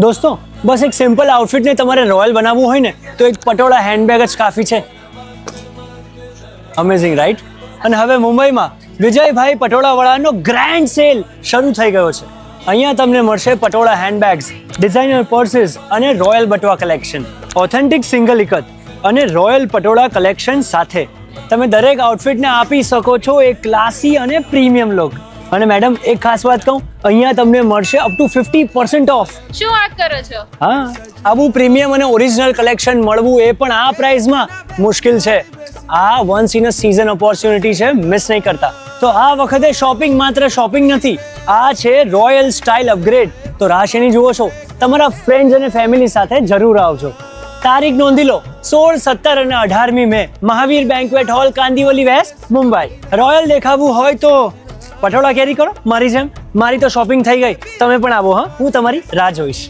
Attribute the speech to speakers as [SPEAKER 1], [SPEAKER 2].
[SPEAKER 1] દોસ્તો બસ એક સિમ્પલ આઉટફિટને તમારે રોયલ બનાવવું હોય ને તો એક પટોળા હેન્ડબેગ જ કાફી છે. Amazing right. અને હવે મુંબઈમાં વિજયભાઈ પટોળાવાળાનો ગ્રેન્ડ સેલ શરૂ થઈ ગયો છે. અહીંયા તમને મળશે પટોળા હેન્ડબેગ્સ, ડિઝાઇનર પર્સીસ અને રોયલ બટવા કલેક્શન, ઓથેન્ટિક સિંગલ ઇકત અને રોયલ પટોળા કલેક્શન સાથે તમે દરેક આઉટફિટને આપી શકો છો એક ક્લાસી અને પ્રીમિયમ લુક. અને મેડમ એક ખાસ વાત કહું, અહીંયા તમને મળશે અપ ટુ 50% ઓફ.
[SPEAKER 2] શું વાત કરો છો?
[SPEAKER 1] હા, આવું પ્રીમિયમ અને ઓરિજિનલ કલેક્શન મળવું એ પણ આ પ્રાઇસમાં મુશ્કેલ છે. આ once in a season opportunity છે, મિસ નહીં કરતા. તો આ વખતે શોપિંગ માત્ર શોપિંગ નથી, આ છે રોયલ સ્ટાઇલ અપગ્રેડ. તો રાહ શેની જુઓ છો? તમારા ફ્રેન્ડ્સ અને ફેમિલી સાથે જરૂર આવજો. તારીખ નોંધી લો, 16, 17 અને 18મી May, Mahavir banquet hall, Kandivali west, Mumbai. Royal દેખાવું હોય તો પટોળા કેરી કરો મારી જેમ. મારી તો શોપિંગ થઈ ગઈ, તમે પણ આવો. હા, હું તમારી રાહ જોઈશ.